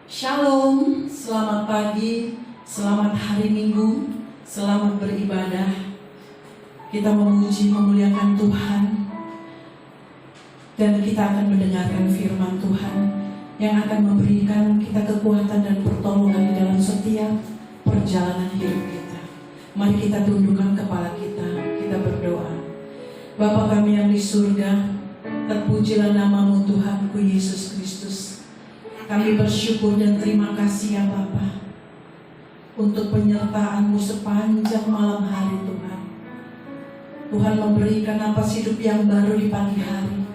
Shalom, selamat pagi, selamat hari Minggu, selamat beribadah. Kita memuji, memuliakan Tuhan, dan kita akan mendengarkan firman Tuhan yang akan memberikan kita kekuatan dan pertolongan di dalam setiap perjalanan hidup kita. Mari kita tundukkan kepala kita berdoa. Bapa kami yang di surga, terpujilah namamu Tuhanku Yesus Kristus. Kami bersyukur dan terima kasih ya Bapa untuk penyertaan-Mu sepanjang malam hari Tuhan. Tuhan memberikan napas hidup yang baru di pagi hari.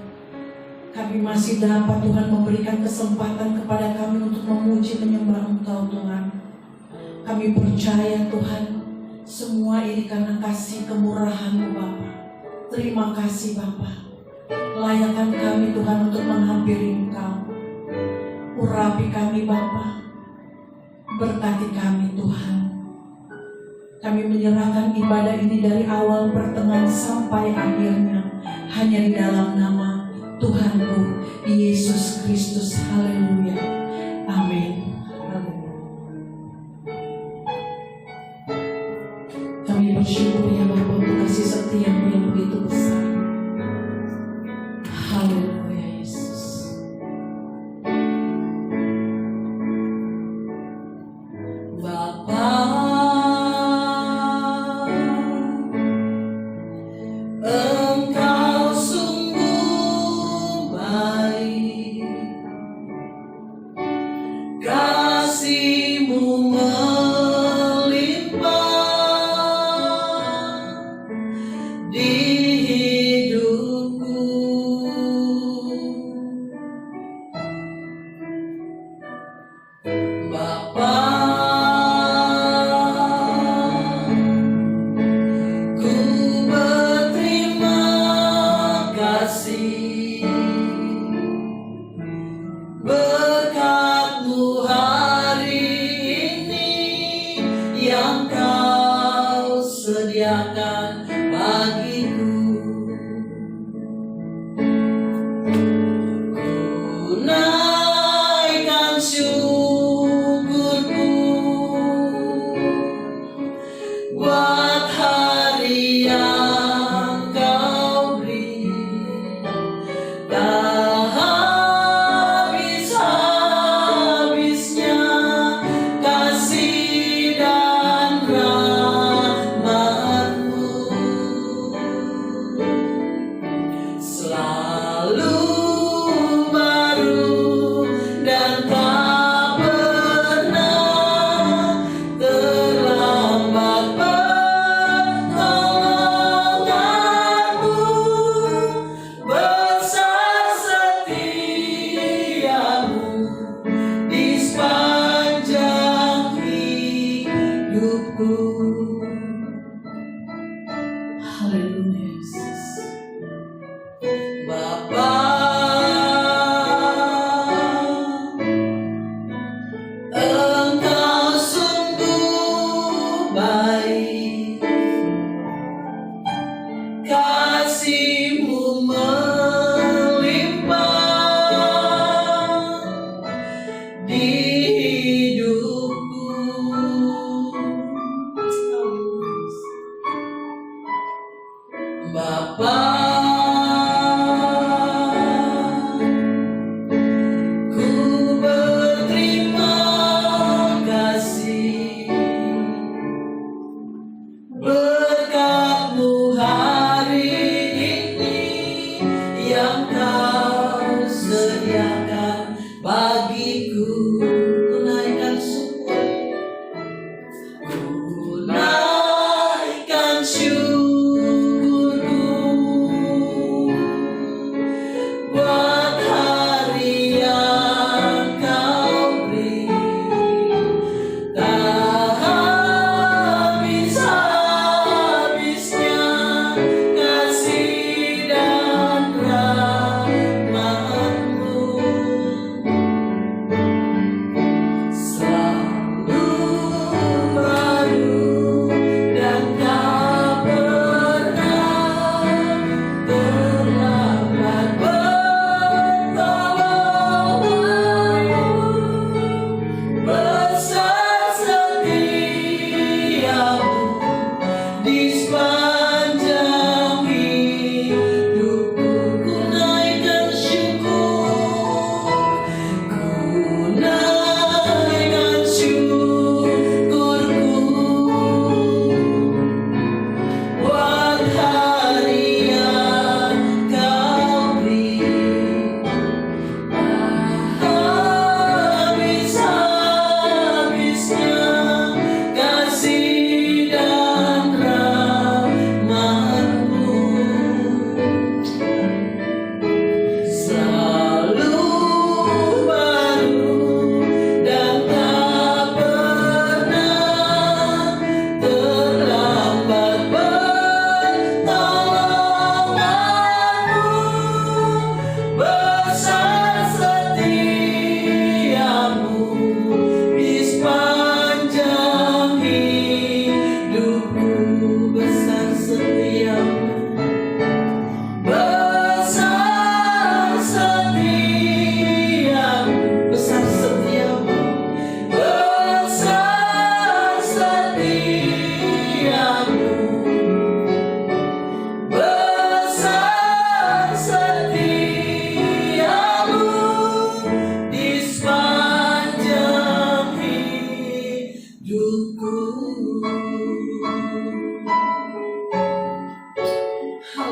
Kami masih dapat Tuhan memberikan kesempatan kepada kami untuk memuji menyembah Engkau Tuhan. Kami percaya Tuhan, semua ini karena kasih kemurahan-Mu Bapa. Terima kasih Bapa. Layakkan kami Tuhan untuk menghampiri Engkau. Urapi kami Bapa, berkati kami Tuhan. Kami menyerahkan ibadah ini dari awal, pertengahan sampai akhirnya hanya di dalam nama Tuhanku Yesus Kristus. Haleluya. Amin. Kami bersyukur ya Bapa untuk kasih setia-Mu yang begitu besar. Haleluya. Syukurku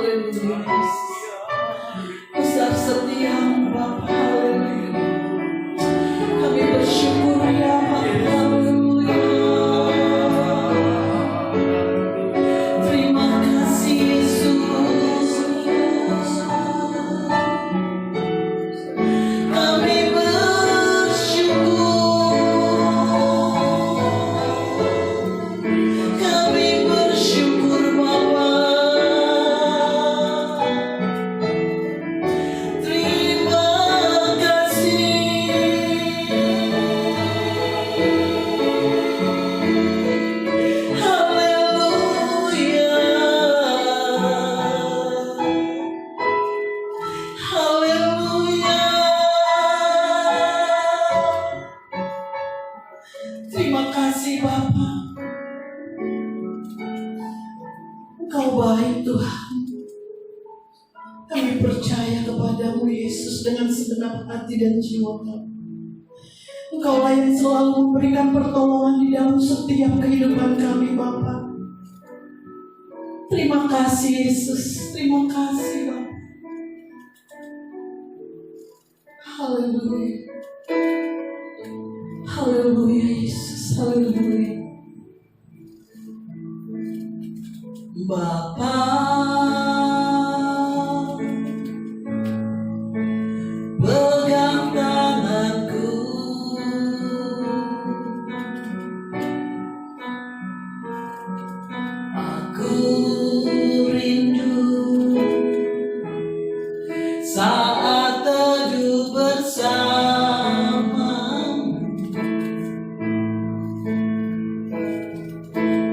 Haleluya Yesus. Besar setiamu Bapa. Haleluya. Kami bersyukur ya Haleluya. Terima kasih Yesus. Kami bersyukur. Kami bersyukur Bapa. Terima kasih. Haleluya. Haleluya. Terima kasih Bapa. Engkau baik Tuhan. Kami percaya kepadamu Yesus dengan segenap hati dan jiwa kami. Engkaulah yang selalu memberikan pertolongan di dalam setiap kehidupan kami Bapa. Terima kasih Yesus. Terima kasih Bapa. Haleluya. Haleluya Yesus. Haleluya. Bapa, pegang tanganku. Aku rindu saat teduh bersama.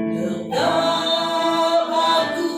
Tetap aku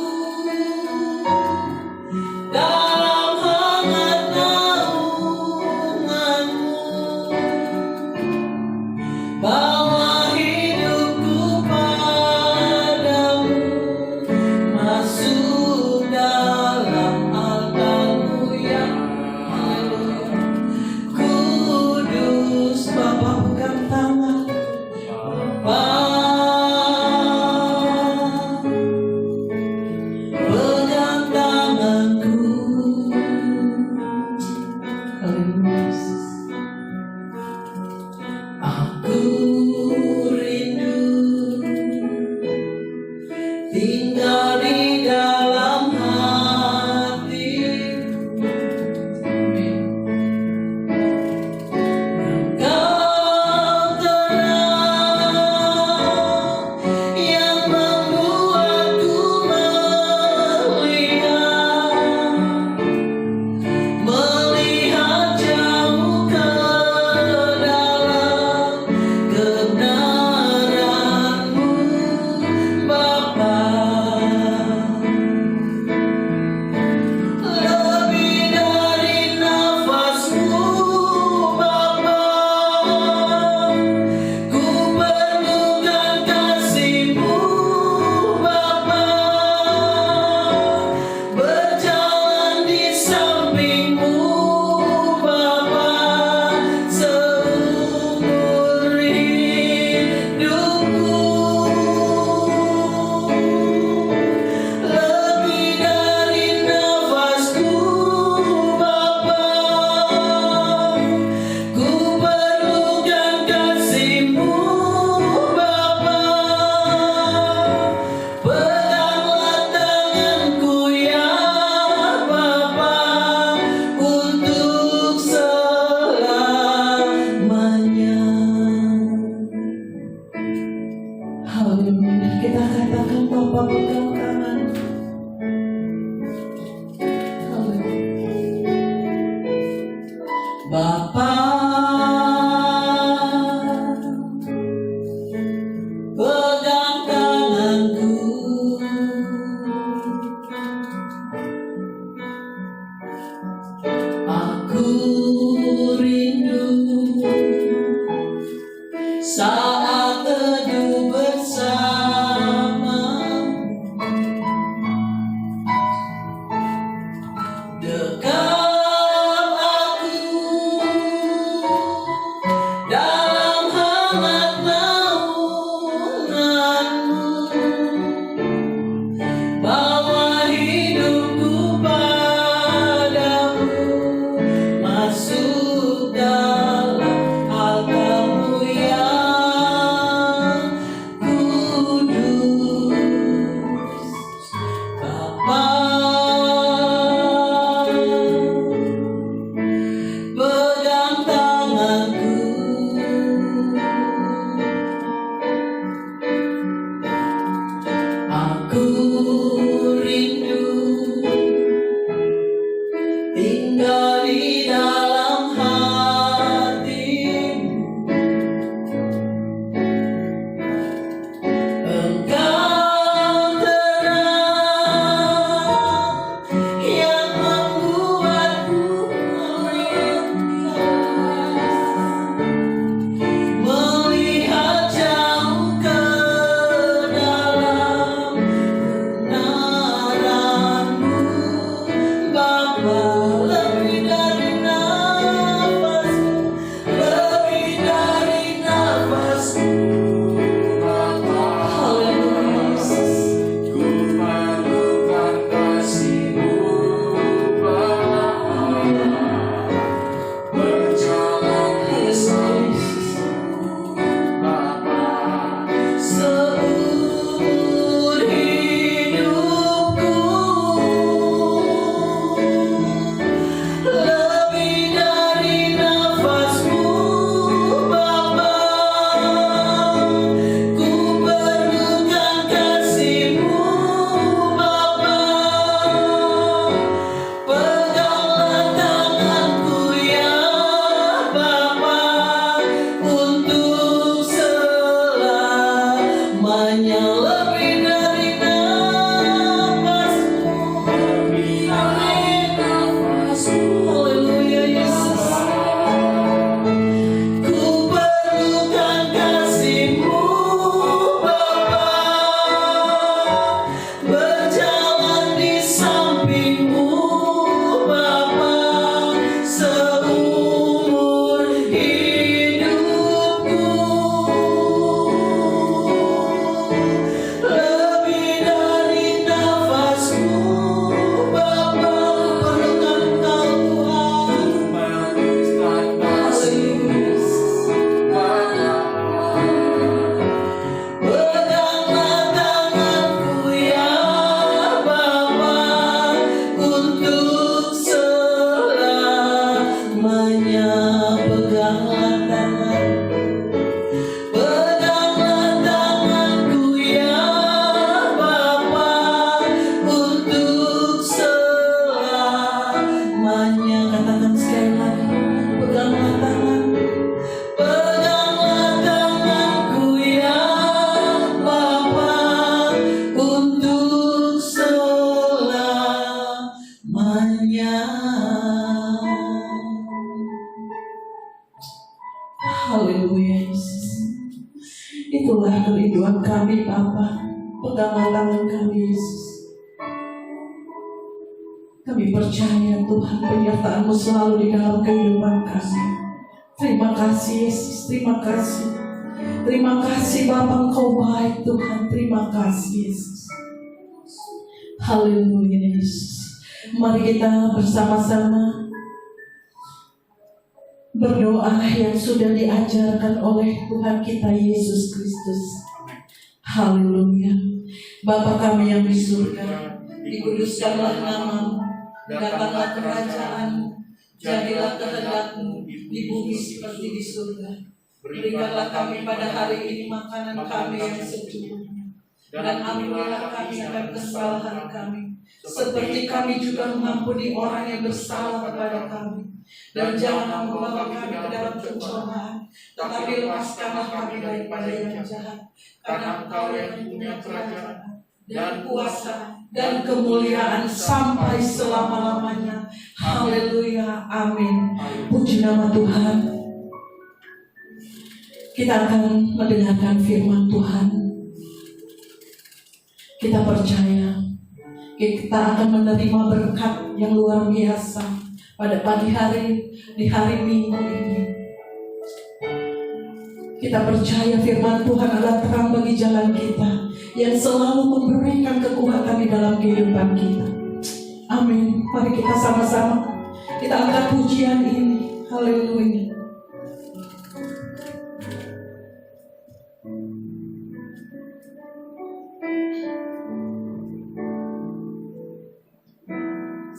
Kami percaya Tuhan penyertaan-Mu selalu di dalam kehidupan kami. Terima kasih Yesus, terima kasih. Terima kasih Bapa, Engkau baik Tuhan. Terima kasih Yesus. Haleluya Yesus. Mari kita bersama-sama berdoa yang sudah diajarkan oleh Tuhan kita Yesus Kristus. Haleluya. Bapa kami yang di surga, dikuduskanlah nama-Mu, datanglah kerajaan-Mu, jadilah kehendak-Mu di bumi seperti di surga. Berikanlah kami pada hari ini makanan kami yang secukupnya, dan ampunilah kami akan kesalahan kami, seperti kami juga mengampuni orang yang bersalah kepada kami. Dan jangan membawa kami ke dalam pencobaan, tetapi lepaskanlah kami daripada yang jahat. Karena Engkau yang punya kerajaan dan kuasa dan kemuliaan sampai selama-lamanya. Haleluya, amin. Puji nama Tuhan. Kita akan mendengarkan firman Tuhan. Kita percaya kita akan menerima berkat yang luar biasa pada pagi hari, di hari Minggu ini. Kita percaya firman Tuhan adalah terang bagi jalan kita, yang selalu memberikan kekuatan di dalam kehidupan kita. Amin. Mari kita sama-sama kita angkat pujian ini. Haleluya.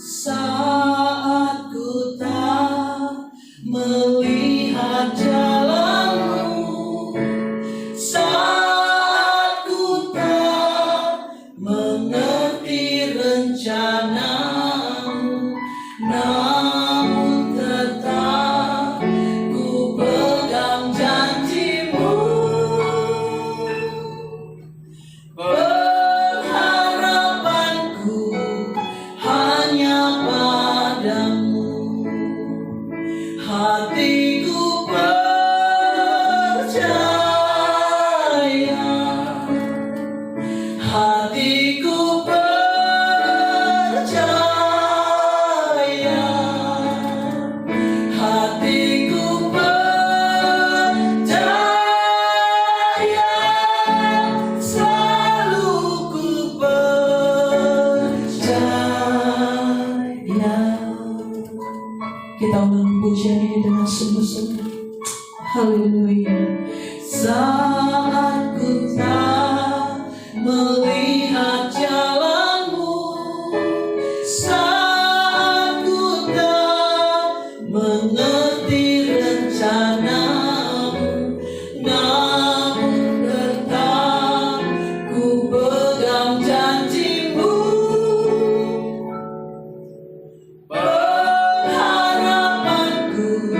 Saat ku tak melihat jalan-Mu, saat ku tak mengerti rencana-Mu, namun tetap ku pegang janji-Mu. Pengharapanku hanya padamu, hatiku percaya, hatiku percaya, hatiku percaya, selalu ku percaya. Kita ulangi pujian ini dengan sungguh-sungguh. Haleluya. Saat ku tak melihat jalan-Mu, saat ku tak mengerti rencana-Mu, namun tetap ku pegang janji-Mu. Pengharapanku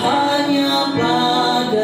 hanya padamu,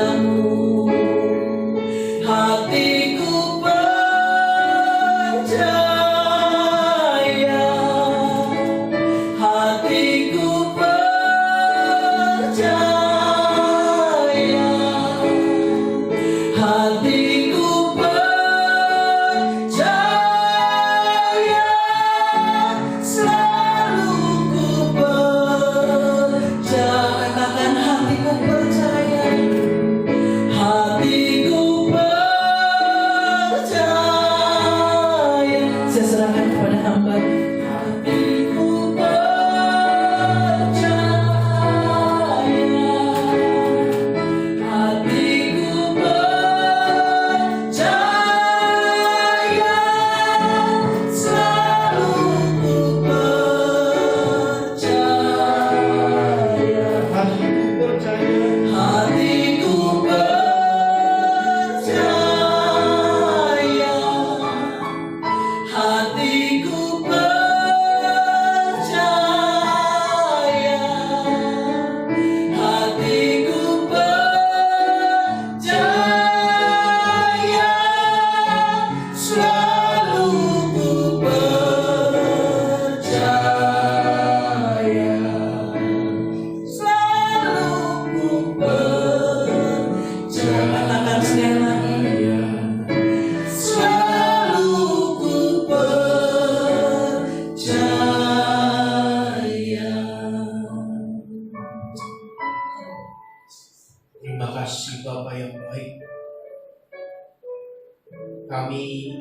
Kami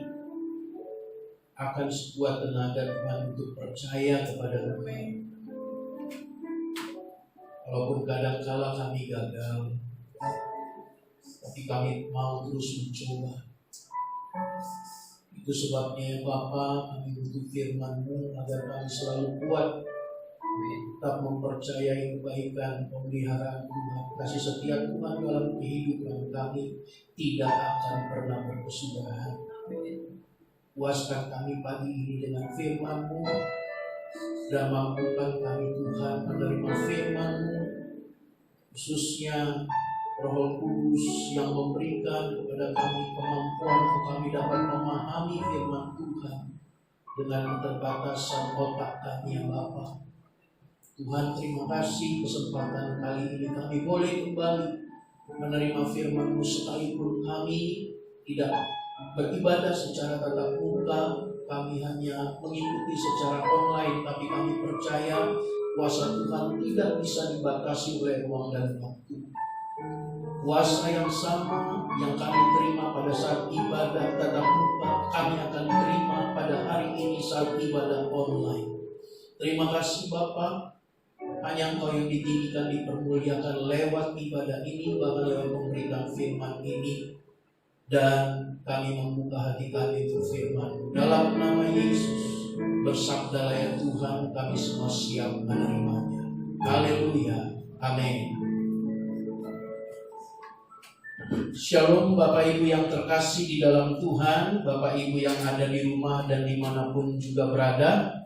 akan sekuat tenaga Tuhan untuk percaya kepada Tuhan. Walaupun kadang-kala kami gagal, tapi kami mau terus mencoba. Itu sebabnya Bapa, kami butuh firman-Mu agar kami selalu kuat, tetap mempercayai kebaikan, pemeliharaan Tuhan, kasih setia Tuhan dalam kehidupan kami tidak akan pernah berkesudahan. Puaskan kami pagi ini dengan firman-Mu dan mampukan kami Tuhan menerima firman-Mu, khususnya Roh Kudus yang memberikan kepada kami kemampuan untuk kami dapat memahami firman Tuhan dengan keterbatasan otak kami yang Bapa. Tuhan, terima kasih kesempatan kali ini kami boleh kembali menerima firman-Mu sekalipun kami tidak beribadah secara tatap muka, kami hanya mengikuti secara online, tapi kami percaya kuasa Tuhan tidak bisa dibatasi oleh ruang dan waktu. Kuasa yang sama yang kami terima pada saat ibadah tatap muka, kami akan terima pada hari ini saat ibadah online. Terima kasih Bapa, hanya Engkau yang ditinggikan, dipermuliakan lewat ibadah ini, bahkan lewat memberikan firman ini. Dan kami membuka hati kami untuk firman. Dalam nama Yesus, bersabdalah ya Tuhan, kami semua siap menerimanya. Haleluya, amin. Shalom Bapak Ibu yang terkasih di dalam Tuhan, Bapak Ibu yang ada di rumah dan dimanapun juga berada.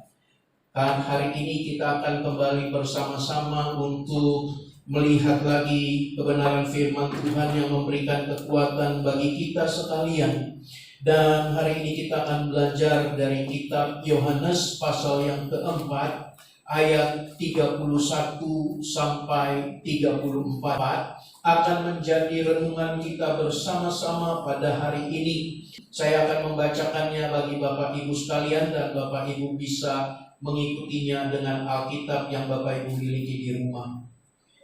Hari ini kita akan kembali bersama-sama untuk melihat lagi kebenaran firman Tuhan yang memberikan kekuatan bagi kita sekalian. Dan hari ini kita akan belajar dari kitab Yohanes pasal yang keempat, ayat 31 sampai 34 akan menjadi renungan kita bersama-sama pada hari ini. Saya akan membacakannya bagi Bapak Ibu sekalian, dan Bapak Ibu bisa mengikutinya dengan Alkitab yang Bapak Ibu miliki di rumah.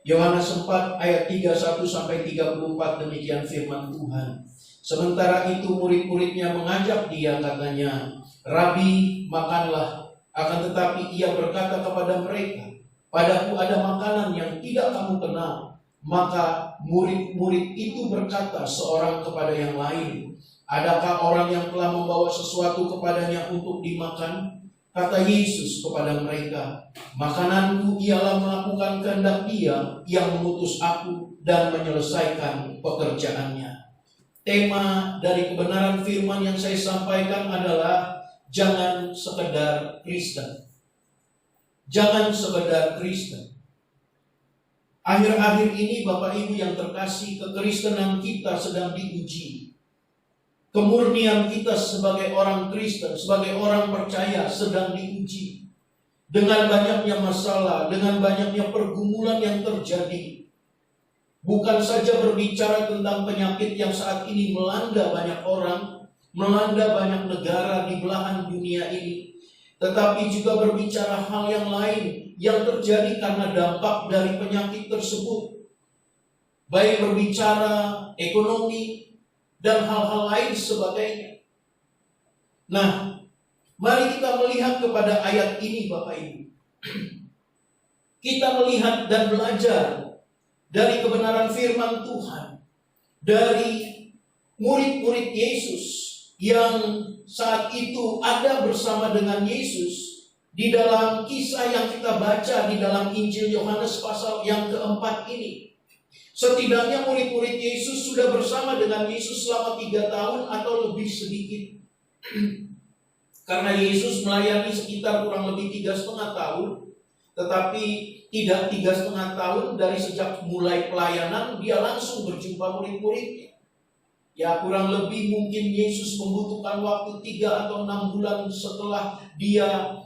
Yohanes 4 ayat 31 sampai 34, demikian firman Tuhan. Sementara itu murid-muridnya mengajak dia, katanya, "Rabi, makanlah." Akan tetapi ia berkata kepada mereka, "Padaku ada makanan yang tidak kamu kenal." Maka murid-murid itu berkata seorang kepada yang lain, "Adakah orang yang telah membawa sesuatu kepadanya untuk dimakan?" Kata Yesus kepada mereka, "Makananku ialah melakukan kehendak Dia yang mengutus aku dan menyelesaikan pekerjaannya." Tema dari kebenaran firman yang saya sampaikan adalah jangan sekedar Kristen. Jangan sekedar Kristen. Akhir-akhir ini Bapak Ibu yang terkasih, kekristenan kita sedang diuji. Kemurnian kita sebagai orang Kristen, sebagai orang percaya sedang diuji. Dengan banyaknya masalah, dengan banyaknya pergumulan yang terjadi. Bukan saja berbicara tentang penyakit yang saat ini melanda banyak orang, melanda banyak negara di belahan dunia ini, tetapi juga berbicara hal yang lain yang terjadi karena dampak dari penyakit tersebut. Baik berbicara ekonomi dan hal-hal lain sebagainya. Nah, mari kita melihat kepada ayat ini Bapak Ibu. Kita melihat dan belajar dari kebenaran firman Tuhan, dari murid-murid Yesus yang saat itu ada bersama dengan Yesus di dalam kisah yang kita baca di dalam Injil Yohanes pasal yang keempat ini. Setidaknya murid-murid Yesus sudah bersama dengan Yesus selama 3 tahun atau lebih sedikit. Karena Yesus melayani sekitar kurang lebih 3,5 tahun. Tetapi tidak 3,5 tahun dari sejak mulai pelayanan dia langsung berjumpa murid-muridnya. Ya, kurang lebih mungkin Yesus membutuhkan waktu 3 atau 6 bulan setelah dia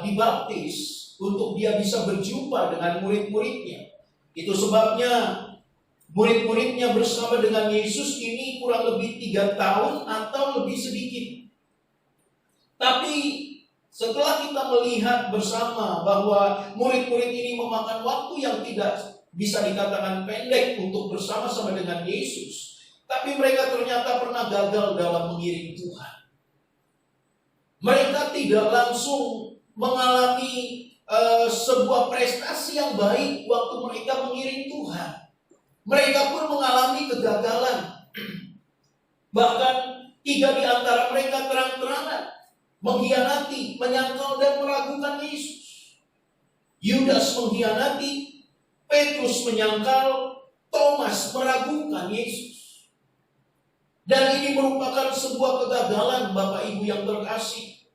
dibaptis untuk dia bisa berjumpa dengan murid-muridnya. Itu sebabnya murid-muridnya bersama dengan Yesus ini kurang lebih 3 tahun atau lebih sedikit. Tapi setelah kita melihat bersama bahwa murid-murid ini memakan waktu yang tidak bisa dikatakan pendek untuk bersama-sama dengan Yesus, tapi mereka ternyata pernah gagal dalam mengiring Tuhan. Mereka tidak langsung mengalami sebuah prestasi yang baik waktu mereka mengiring Tuhan. Mereka pun mengalami kegagalan. Bahkan 3 di antara mereka terang-terangan mengkhianati, menyangkal dan meragukan Yesus. Yudas mengkhianati, Petrus menyangkal, Thomas meragukan Yesus. Dan ini merupakan sebuah kegagalan Bapak Ibu yang terkasih.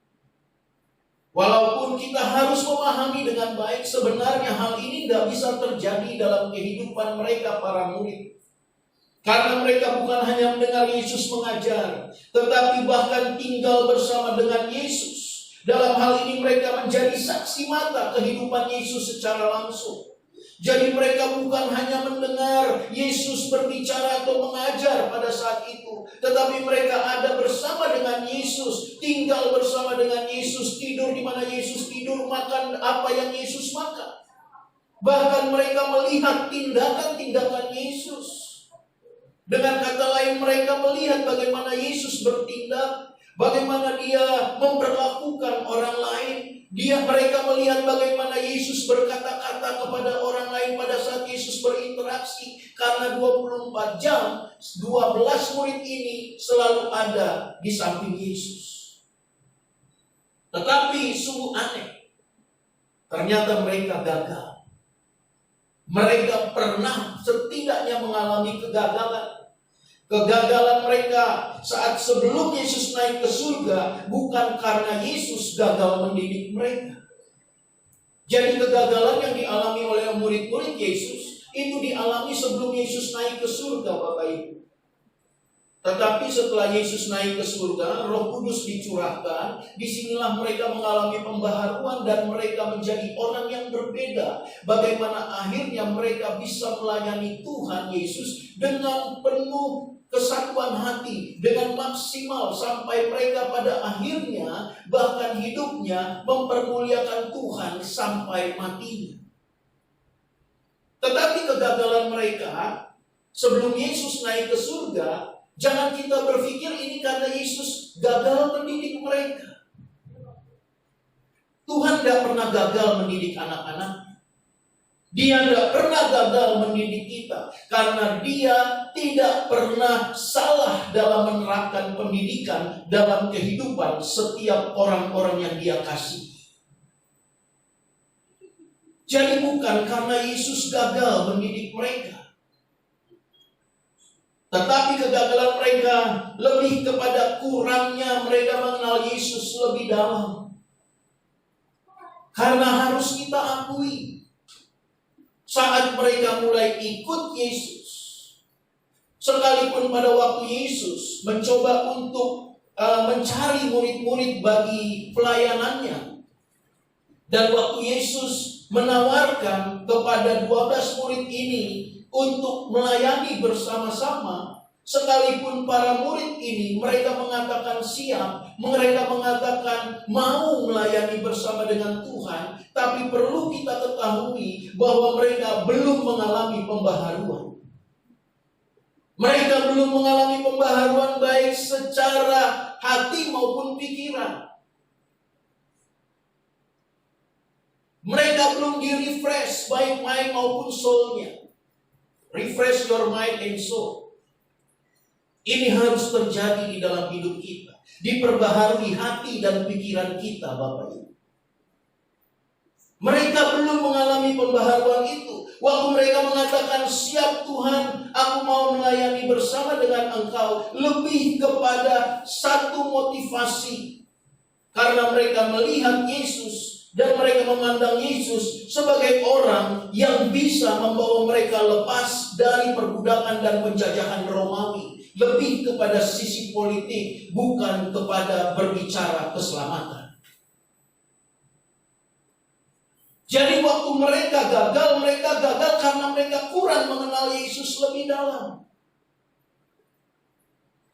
Walaupun kita harus memahami dengan baik, sebenarnya hal ini tidak bisa terjadi dalam kehidupan mereka para murid. Karena mereka bukan hanya mendengar Yesus mengajar, tetapi bahkan tinggal bersama dengan Yesus. Dalam hal ini mereka menjadi saksi mata kehidupan Yesus secara langsung. Jadi mereka bukan hanya mendengar Yesus berbicara atau mengajar pada saat itu, tetapi mereka ada bersama dengan Yesus, tinggal bersama dengan Yesus, tidur di mana Yesus tidur, makan apa yang Yesus makan. Bahkan mereka melihat tindakan-tindakan Yesus. Dengan kata lain, mereka melihat bagaimana Yesus bertindak, bagaimana dia memperlakukan orang lain. Mereka melihat bagaimana Yesus berkata-kata kepada orang lain pada saat Yesus berinteraksi. Karena 24 jam, 12 murid ini selalu ada di samping Yesus. Tetapi sungguh aneh, ternyata mereka gagal. Mereka pernah setidaknya mengalami kegagalan. Kegagalan mereka saat sebelum Yesus naik ke surga bukan karena Yesus gagal mendidik mereka. Jadi kegagalan yang dialami oleh murid-murid Yesus itu dialami sebelum Yesus naik ke surga, Bapak Ibu. Tetapi setelah Yesus naik ke surga, Roh Kudus dicurahkan, disinilah mereka mengalami pembaharuan dan mereka menjadi orang yang berbeda. Bagaimana akhirnya mereka bisa melayani Tuhan Yesus dengan penuh kesatuan hati, dengan maksimal, sampai mereka pada akhirnya bahkan hidupnya mempermuliakan Tuhan sampai matinya. Tetapi kegagalan mereka sebelum Yesus naik ke surga, jangan kita berpikir ini karena Yesus gagal mendidik mereka. Tuhan tidak pernah gagal mendidik anak-anak. Dia tidak pernah gagal mendidik kita. Karena dia tidak pernah salah dalam menerapkan pendidikan dalam kehidupan setiap orang-orang yang dia kasih. Jadi bukan karena Yesus gagal mendidik mereka, tetapi kegagalan mereka lebih kepada kurangnya mereka mengenal Yesus lebih dalam. Karena harus kita akui, saat mereka mulai ikut Yesus, sekalipun pada waktu Yesus mencoba untuk mencari murid-murid bagi pelayanannya, dan waktu Yesus menawarkan kepada 12 murid ini untuk melayani bersama-sama, sekalipun para murid ini mereka mengatakan siap, mereka mengatakan mau melayani bersama dengan Tuhan, tapi perlu kita ketahui bahwa mereka belum mengalami pembaharuan. Mereka belum mengalami pembaharuan baik secara hati maupun pikiran. Mereka belum di-refresh baik mind maupun soul-nya. Refresh your mind and soul. Ini harus terjadi di dalam hidup kita. Diperbaharui hati dan pikiran kita, Bapak Ibu. Mereka belum mengalami pembaharuan itu. Waktu mereka mengatakan, siap Tuhan, aku mau melayani bersama dengan Engkau. Lebih kepada satu motivasi. Karena mereka melihat Yesus. Dan mereka memandang Yesus sebagai orang yang bisa membawa mereka lepas dari perbudakan dan penjajahan Romawi. Lebih kepada sisi politik, bukan kepada berbicara keselamatan. Jadi waktu mereka gagal karena mereka kurang mengenal Yesus lebih dalam.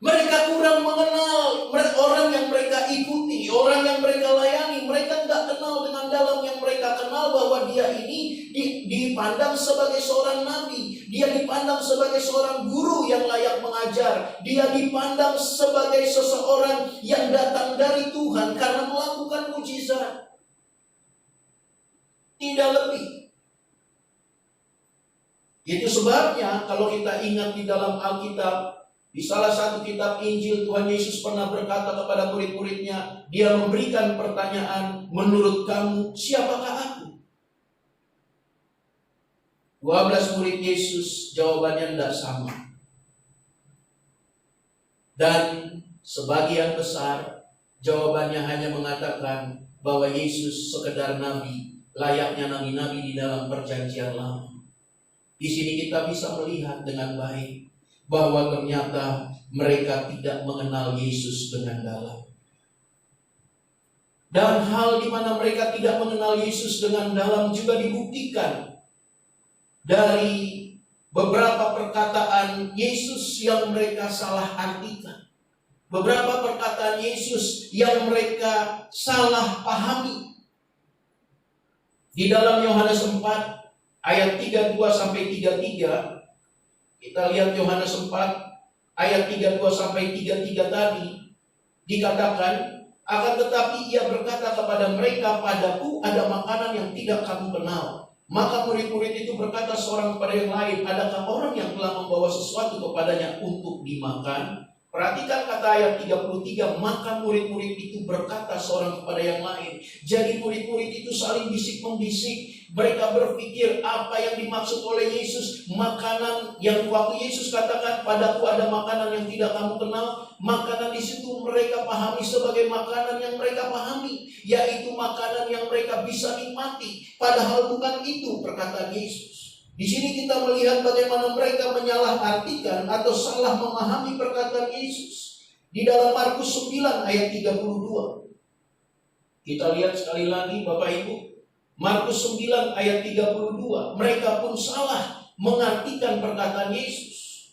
Mereka kurang mengenal orang yang mereka ikuti, orang yang mereka layani. Mereka tidak kenal dengan dalam yang mereka kenal bahwa dia ini dipandang sebagai seorang nabi. Dia dipandang sebagai seorang guru yang layak mengajar. Dia dipandang sebagai seseorang yang datang dari Tuhan karena melakukan mujizat. Tidak lebih. Itu sebabnya kalau kita ingat di dalam Alkitab, di salah satu kitab Injil, Tuhan Yesus pernah berkata kepada murid-muridnya, dia memberikan pertanyaan, menurut kamu siapakah aku? 12 murid Yesus jawabannya tidak sama. Dan sebagian besar jawabannya hanya mengatakan bahwa Yesus sekedar nabi, layaknya nabi-nabi di dalam perjanjian lama. Di sini kita bisa melihat dengan baik bahwa ternyata mereka tidak mengenal Yesus dengan dalam. Dan hal di mana mereka tidak mengenal Yesus dengan dalam juga dibuktikan dari beberapa perkataan Yesus yang mereka salah artikan. Beberapa perkataan Yesus yang mereka salah pahami. Di dalam Yohanes 4 ayat 32 sampai 33, kita lihat Yohanes 4 ayat 32 sampai 33 tadi, dikatakan, akan tetapi ia berkata kepada mereka, padaku ada makanan yang tidak kamu kenal. Maka murid-murid itu berkata seorang kepada yang lain, adakah orang yang telah membawa sesuatu kepadanya untuk dimakan? Perhatikan kata ayat 33, maka murid-murid itu berkata seorang kepada yang lain. Jadi murid-murid itu saling bisik-membisik. Mereka berpikir apa yang dimaksud oleh Yesus. Makanan yang waktu Yesus katakan, padaku ada makanan yang tidak kamu kenal. Makanan di situ mereka pahami sebagai makanan yang mereka pahami, yaitu makanan yang mereka bisa nikmati. Padahal bukan itu perkataan Yesus. Di sini kita melihat bagaimana mereka menyalahartikan atau salah memahami perkataan Yesus. Di dalam Markus 9 ayat 32. Kita lihat sekali lagi Bapak Ibu. Markus 9 ayat 32. Mereka pun salah mengartikan perkataan Yesus.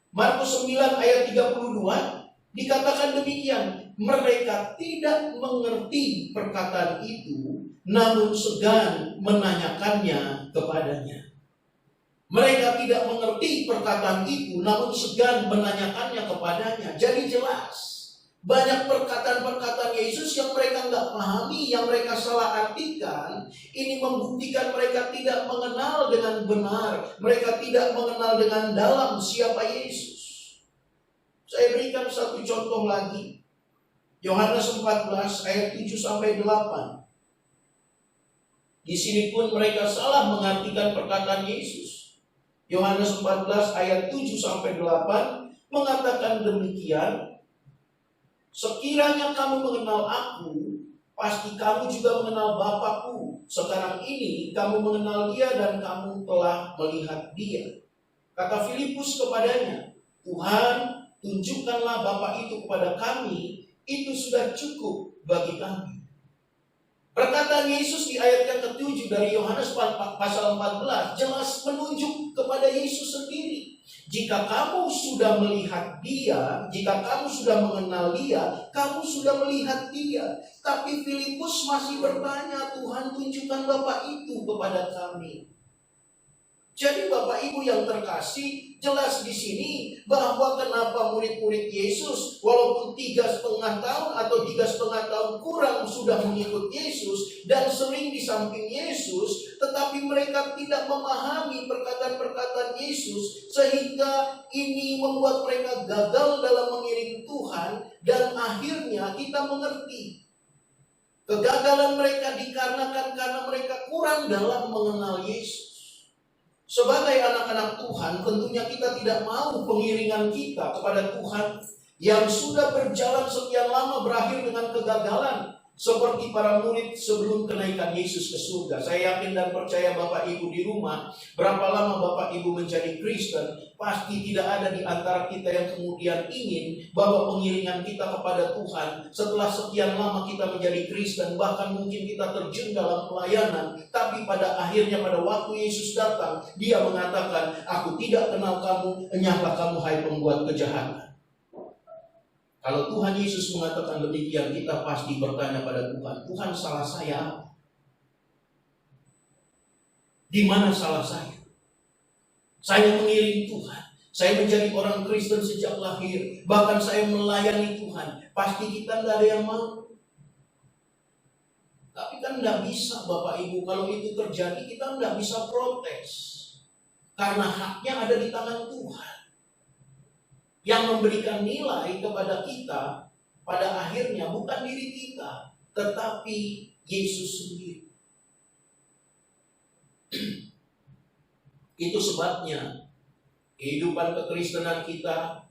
Markus 9 ayat 32 dikatakan demikian. Mereka tidak mengerti perkataan itu, namun segan menanyakannya kepadanya. Mereka tidak mengerti perkataan itu, namun segan menanyakannya kepadanya. Jadi jelas, banyak perkataan-perkataan Yesus yang mereka nggak pahami, yang mereka salah artikan. Ini membuktikan mereka tidak mengenal dengan benar. Mereka tidak mengenal dengan dalam siapa Yesus. Saya berikan satu contoh lagi. Yohanes 14 ayat 7 sampai 8. Di sini pun mereka salah mengartikan perkataan Yesus. Yohanes 14 ayat 7 sampai 8 mengatakan demikian. Sekiranya kamu mengenal aku, pasti kamu juga mengenal Bapakku. Sekarang ini kamu mengenal dia dan kamu telah melihat dia. Kata Filipus kepadanya, Tuhan, tunjukkanlah Bapa itu kepada kami, itu sudah cukup bagi kami. Perkataan Yesus di ayat yang ke-7 dari Yohanes pasal 14 jelas menunjuk kepada Yesus sendiri. Jika kamu sudah melihat dia, jika kamu sudah mengenal dia, kamu sudah melihat dia. Tapi Filipus masih bertanya, Tuhan tunjukkan Bapa itu kepada kami. Jadi Bapak Ibu yang terkasih, jelas di sini bahwa kenapa murid-murid Yesus walaupun 3,5 tahun atau 3,5 tahun kurang sudah mengikut Yesus dan sering di samping Yesus, tetapi mereka tidak memahami perkataan-perkataan Yesus sehingga ini membuat mereka gagal dalam mengiring Tuhan dan akhirnya kita mengerti. Kegagalan mereka dikarenakan karena mereka kurang dalam mengenal Yesus. Sebagai anak-anak Tuhan, tentunya kita tidak mau pengiringan kita kepada Tuhan yang sudah berjalan sekian lama berakhir dengan kegagalan. Seperti para murid sebelum kenaikan Yesus ke surga. Saya yakin dan percaya Bapak Ibu di rumah, berapa lama Bapak Ibu menjadi Kristen, pasti tidak ada di antara kita yang kemudian ingin bahwa pengiringan kita kepada Tuhan setelah sekian lama kita menjadi Kristen, bahkan mungkin kita terjun dalam pelayanan, tapi pada akhirnya pada waktu Yesus datang, dia mengatakan, aku tidak kenal kamu, enyahlah kamu hai pembuat kejahatan. Kalau Tuhan Yesus mengatakan demikian, kita pasti bertanya pada Tuhan, Tuhan salah saya apa? Di mana salah saya? Saya mengiring Tuhan. Saya menjadi orang Kristen sejak lahir. Bahkan saya melayani Tuhan. Pasti kita nggak ada yang mau. Tapi kan nggak bisa Bapak Ibu. Kalau itu terjadi kita nggak bisa protes. Karena haknya ada di tangan Tuhan. Yang memberikan nilai kepada kita pada akhirnya bukan diri kita. Tetapi Yesus sendiri. Itu sebabnya kehidupan kekristenan kita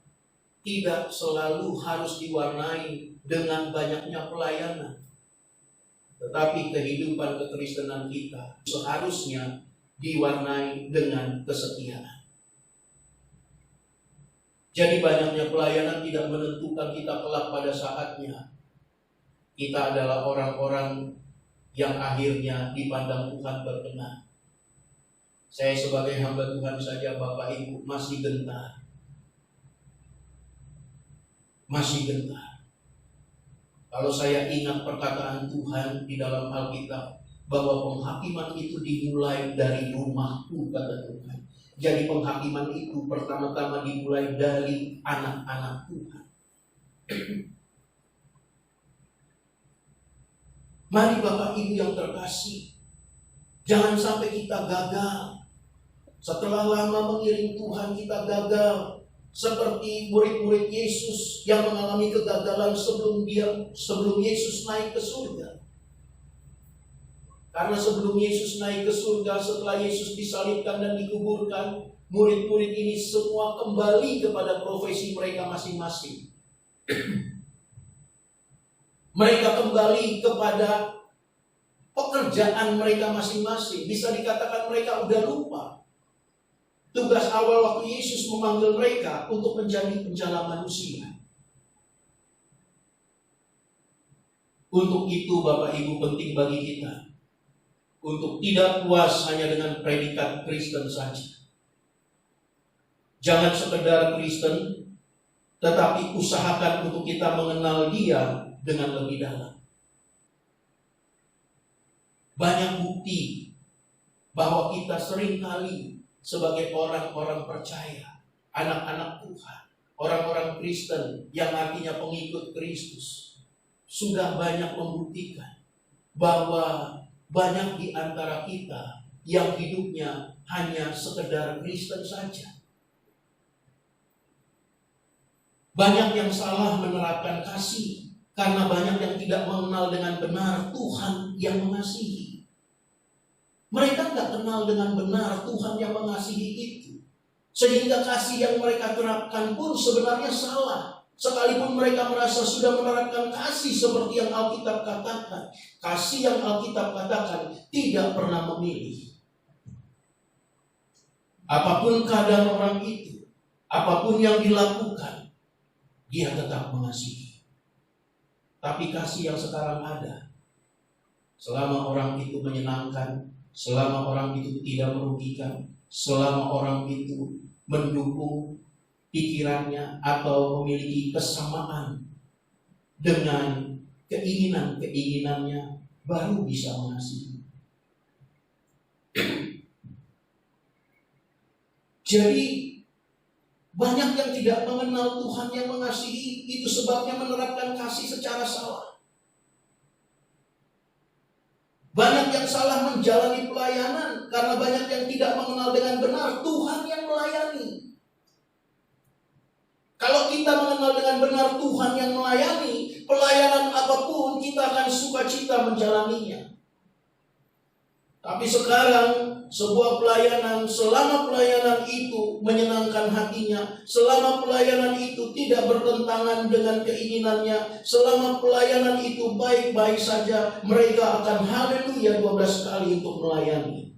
tidak selalu harus diwarnai dengan banyaknya pelayanan. Tetapi kehidupan kekristenan kita seharusnya diwarnai dengan kesetiaan. Jadi banyaknya pelayanan tidak menentukan kita kelak pada saatnya. Kita adalah orang-orang yang akhirnya dipandang Tuhan berkenan. Saya sebagai hamba Tuhan saja Bapak Ibu masih gentar. Masih gentar. Kalau saya ingat perkataan Tuhan di dalam Alkitab bahwa penghakiman itu dimulai dari rumahku, kata Tuhan. Jadi penghakiman itu pertama-tama dimulai dari anak-anak Tuhan. Mari Bapak Ibu yang terkasih, jangan sampai kita gagal. Setelah lama mengiring Tuhan kita gagal. Seperti murid-murid Yesus yang mengalami kegagalan sebelum Yesus naik ke surga. Karena sebelum Yesus naik ke surga, setelah Yesus disalibkan dan dikuburkan, murid-murid ini semua kembali kepada profesi mereka masing-masing. Mereka kembali kepada pekerjaan mereka masing-masing. Bisa dikatakan mereka udah lupa tugas awal waktu Yesus memanggil mereka untuk menjadi penjala manusia. Untuk itu Bapak Ibu penting bagi kita untuk tidak puas hanya dengan predikat Kristen saja. Jangan sekedar Kristen, tetapi usahakan untuk kita mengenal Dia dengan lebih dalam. Banyak bukti bahwa kita seringkali sebagai orang-orang percaya, anak-anak Tuhan, orang-orang Kristen yang artinya pengikut Kristus, sudah banyak membuktikan bahwa banyak di antara kita yang hidupnya hanya sekedar Kristen saja. Banyak yang salah menerapkan kasih karena banyak yang tidak mengenal dengan benar Tuhan yang mengasihi. Mereka tidak kenal dengan benar Tuhan yang mengasihi itu. Sehingga kasih yang mereka terapkan pun sebenarnya salah. Sekalipun mereka merasa sudah menerapkan kasih seperti yang Alkitab katakan. Kasih yang Alkitab katakan tidak pernah memilih. Apapun keadaan orang itu, apapun yang dilakukan, dia tetap mengasihi. Tapi kasih yang sekarang ada, selama orang itu menyenangkan, selama orang itu tidak merugikan, selama orang itu mendukung pikirannya atau memiliki kesamaan dengan keinginan-keinginannya, baru bisa mengasihi. Jadi banyak yang tidak mengenal Tuhan yang mengasihi, itu sebabnya menerapkan kasih secara salah. Banyak yang salah menjalani pelayanan karena banyak yang tidak mengenal dengan benar Tuhan yang melayani. Kalau kita mengenal dengan benar Tuhan yang melayani, pelayanan apapun kita akan sukacita menjalaninya. Tapi sekarang sebuah pelayanan, selama pelayanan itu menyenangkan hatinya, selama pelayanan itu tidak bertentangan dengan keinginannya, selama pelayanan itu baik-baik saja, mereka akan haleluya 12 kali untuk melayani.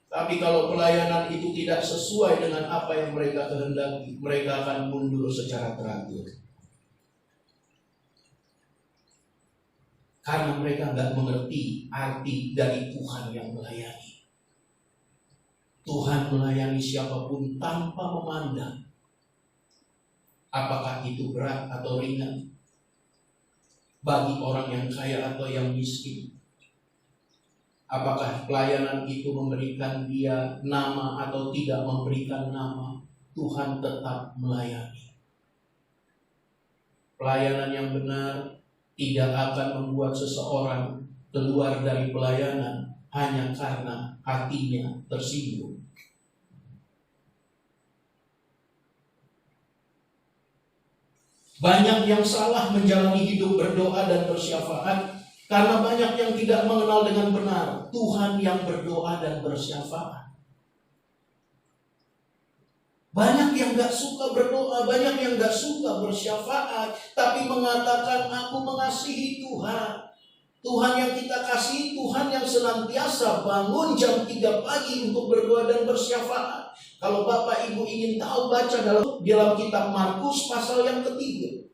Tapi kalau pelayanan itu tidak sesuai dengan apa yang mereka kehendaki, mereka akan mundur secara teratur. Karena mereka nggak mengerti arti dari Tuhan yang melayani. Tuhan melayani siapapun tanpa memandang apakah itu berat atau ringan, bagi orang yang kaya atau yang miskin, Apakah pelayanan itu memberikan dia nama atau tidak memberikan nama, Tuhan tetap melayani. Pelayanan yang benar tidak akan membuat seseorang keluar dari pelayanan hanya karena hatinya tersinggung. Banyak yang salah menjalani hidup berdoa dan bersyafaat karena banyak yang tidak mengenal dengan benar Tuhan yang berdoa dan bersyafaat. Banyak yang gak suka berdoa, banyak yang gak suka bersyafaat, tapi mengatakan aku mengasihi Tuhan. Tuhan yang kita kasih, Tuhan yang senantiasa bangun jam 3 pagi untuk berdoa dan bersyafaat. Kalau Bapak Ibu ingin tahu, baca dalam kitab Markus pasal yang ketiga.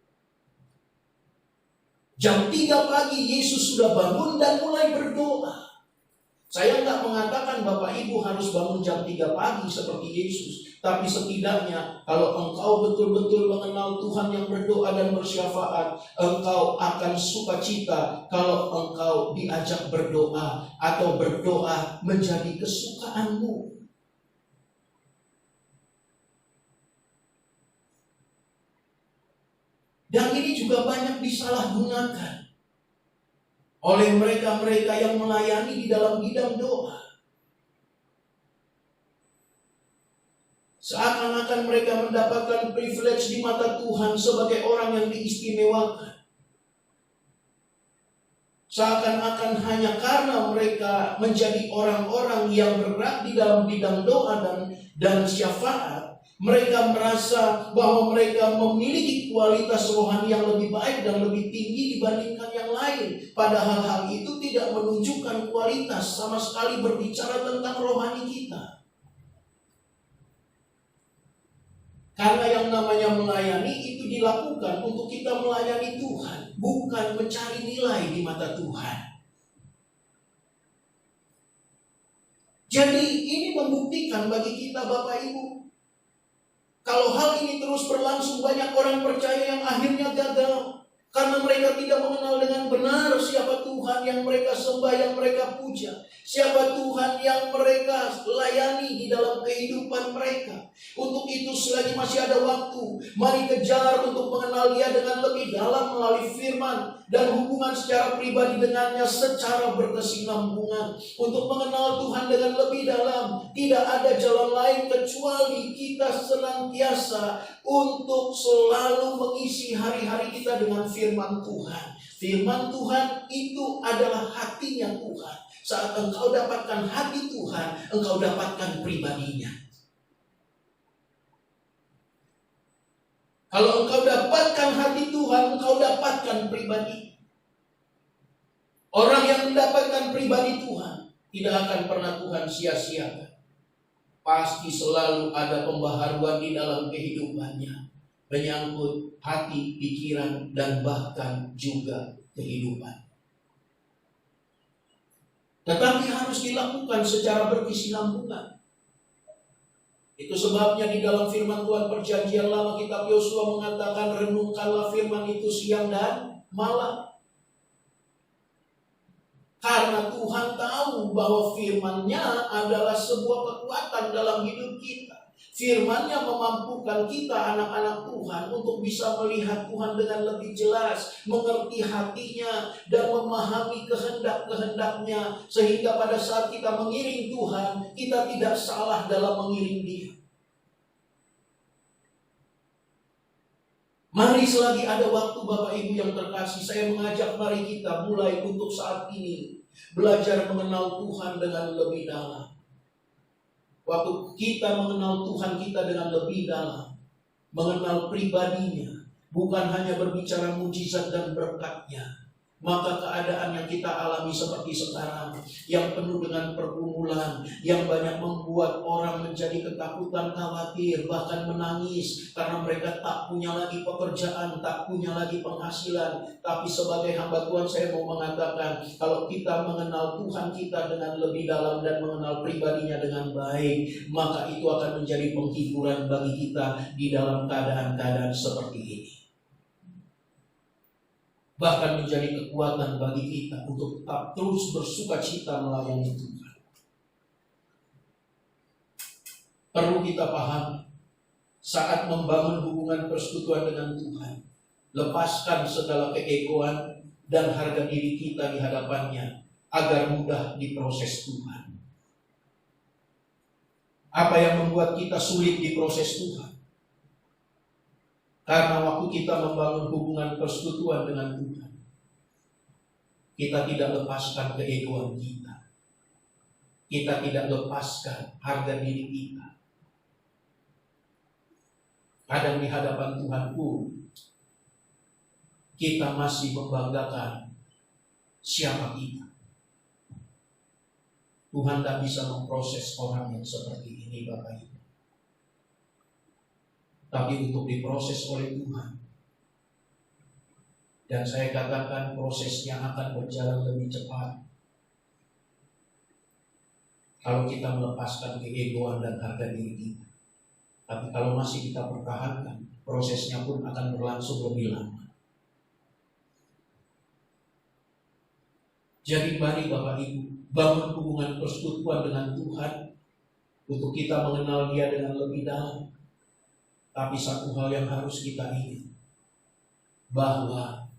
Jam 3 pagi Yesus sudah bangun dan mulai berdoa. Saya nggak mengatakan Bapak Ibu harus bangun jam 3 pagi seperti Yesus. Tapi setidaknya kalau engkau betul-betul mengenal Tuhan yang berdoa dan bersyafaat, engkau akan sukacita kalau engkau diajak berdoa atau berdoa menjadi kesukaanmu. Dan ini juga banyak disalahgunakan oleh mereka-mereka yang melayani di dalam bidang doa. Seakan-akan mereka mendapatkan privilege di mata Tuhan sebagai orang yang diistimewakan. Seakan-akan hanya karena mereka menjadi orang-orang yang berat di dalam bidang doa dan syafaat, mereka merasa bahwa mereka memiliki kualitas rohani yang lebih baik dan lebih tinggi dibandingkan yang lain. Padahal hal itu tidak menunjukkan kualitas sama sekali berbicara tentang rohani kita. Karena yang namanya melayani itu dilakukan untuk kita melayani Tuhan, bukan mencari nilai di mata Tuhan. Jadi ini membuktikan bagi kita Bapak Ibu, kalau hal ini terus berlangsung, banyak orang percaya yang akhirnya gagal. Karena mereka tidak mengenal dengan benar siapa Tuhan yang mereka sembah, yang mereka puja. Siapa Tuhan yang mereka layani di dalam kehidupan mereka. Untuk itu selagi masih ada waktu, mari kejar untuk mengenal Dia dengan lebih dalam melalui firman. Dan hubungan secara pribadi dengannya secara berkesinambungan. Untuk mengenal Tuhan dengan lebih dalam, tidak ada jalan lain kecuali kita senantiasa untuk selalu mengisi hari-hari kita dengan firman Tuhan. Firman Tuhan itu adalah hatinya Tuhan. Saat engkau dapatkan hati Tuhan, engkau dapatkan pribadinya. Kalau engkau dapatkan hati Tuhan, engkau dapatkan pribadi. Orang yang mendapatkan pribadi Tuhan, tidak akan pernah Tuhan sia-siakan. Pasti selalu ada pembaharuan di dalam kehidupannya, menyangkut hati, pikiran, dan bahkan juga kehidupan. Tetapi harus dilakukan secara berkesinambungan. Itu sebabnya di dalam firman Tuhan Perjanjian Lama kitab Yosua mengatakan, renungkanlah firman itu siang dan malam. Karena Tuhan tahu bahwa firman-Nya adalah sebuah kekuatan dalam hidup kita. Firman-Nya memampukan kita anak-anak Tuhan untuk bisa melihat Tuhan dengan lebih jelas, mengerti hatinya, dan memahami kehendak-kehendaknya. Sehingga pada saat kita mengiring Tuhan, kita tidak salah dalam mengiring Dia. Mari selagi ada waktu Bapak Ibu yang terkasih, saya mengajak mari kita mulai untuk saat ini belajar mengenal Tuhan dengan lebih dalam. Waktu kita mengenal Tuhan kita dengan lebih dalam, mengenal pribadinya, bukan hanya berbicara mujizat dan berkat-Nya, maka keadaan yang kita alami seperti sekarang, yang penuh dengan pergumulan, yang banyak membuat orang menjadi ketakutan, khawatir, bahkan menangis, karena mereka tak punya lagi pekerjaan, tak punya lagi penghasilan. Tapi sebagai hamba Tuhan, saya mau mengatakan, kalau kita mengenal Tuhan kita dengan lebih dalam dan mengenal pribadinya dengan baik, maka itu akan menjadi penghiburan bagi kita di dalam keadaan-keadaan seperti ini. bahkan menjadi kekuatan bagi kita untuk tetap terus bersuka cita melayani Tuhan. Perlu kita pahami, saat membangun hubungan persekutuan dengan Tuhan, lepaskan segala keegoan dan harga diri kita di hadapannya agar mudah diproses Tuhan. Apa yang membuat kita sulit diproses Tuhan? Karena waktu kita membangun hubungan persekutuan dengan Tuhan, kita tidak lepaskan keegoan kita. Kita tidak lepaskan harga diri kita. Kadang di hadapan Tuhan pun kita masih membanggakan siapa kita. Tuhan tak bisa memproses orang yang seperti ini, Bapak Ibu. Tapi untuk diproses oleh Tuhan. Dan saya katakan prosesnya akan berjalan lebih cepat kalau kita melepaskan keegoan dan harga diri kita. Tapi kalau masih kita pertahankan, prosesnya pun akan berlangsung lebih lama. Jadi mari Bapak Ibu, bangun hubungan persekutuan dengan Tuhan untuk kita mengenal Dia dengan lebih dalam. Tapi satu hal yang harus kita ingat, bahwa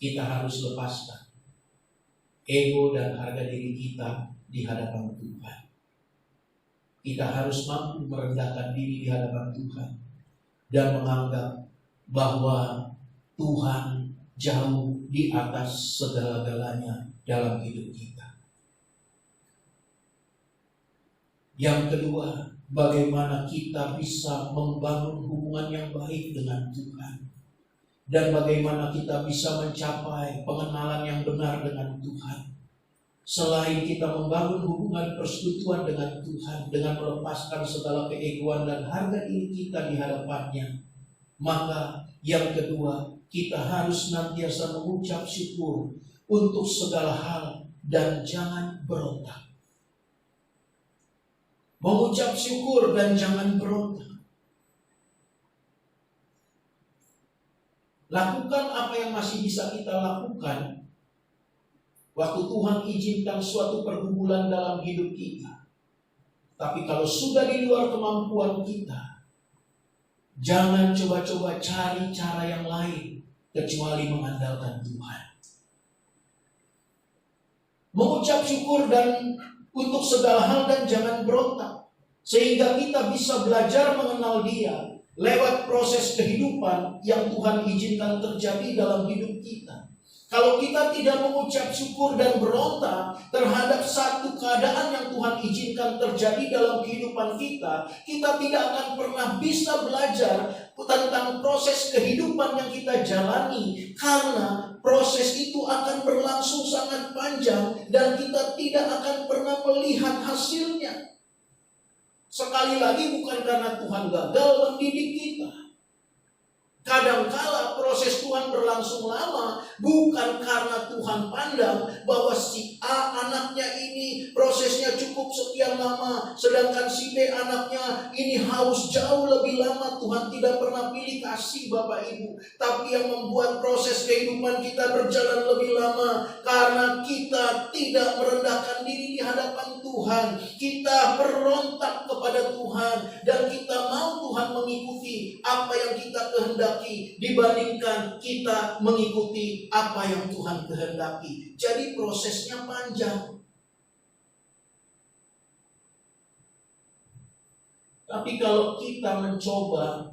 kita harus lepaskan ego dan harga diri kita di hadapan Tuhan. Kita harus mampu merendahkan diri di hadapan Tuhan dan menganggap bahwa Tuhan jauh di atas segala-galanya dalam hidup kita. Yang kedua, bagaimana kita bisa membangun hubungan yang baik dengan Tuhan. Dan bagaimana kita bisa mencapai pengenalan yang benar dengan Tuhan. Selain kita membangun hubungan persekutuan dengan Tuhan, dengan melepaskan segala keegoan dan harga diri kita di hadapannya, maka yang kedua, kita harus senantiasa mengucap syukur untuk segala hal dan jangan berontak. Mengucap syukur dan jangan berontak. Lakukan apa yang masih bisa kita lakukan waktu Tuhan izinkan suatu pergumulan dalam hidup kita. Tapi kalau sudah di luar kemampuan kita, jangan coba-coba cari cara yang lain kecuali mengandalkan Tuhan. Mengucap syukur dan untuk segala hal dan jangan berontak. Sehingga kita bisa belajar mengenal Dia lewat proses kehidupan yang Tuhan izinkan terjadi dalam hidup kita. Kalau kita tidak mengucap syukur dan berontak terhadap satu keadaan yang Tuhan izinkan terjadi dalam kehidupan kita, kita tidak akan pernah bisa belajar tentang proses kehidupan yang kita jalani. Karena proses itu akan berlangsung sangat panjang dan kita tidak akan pernah melihat hasilnya. Sekali lagi bukan karena Tuhan gagal mendidik kita. Kadangkala proses Tuhan berlangsung lama bukan karena Tuhan pandang bahwa si A anaknya ini prosesnya cukup sekian lama, sedangkan si B anaknya ini haus jauh lebih lama. Tuhan tidak pernah pilih kasih Bapak Ibu. Tapi yang membuat proses kehidupan kita berjalan lebih lama karena kita tidak merendahkan diri di hadapan Tuhan. Kita berontak kepada Tuhan dan kita mau Tuhan mengikuti apa yang kita kehendaki dibandingkan kita mengikuti apa yang Tuhan kehendaki. Jadi prosesnya panjang. Tapi kalau kita mencoba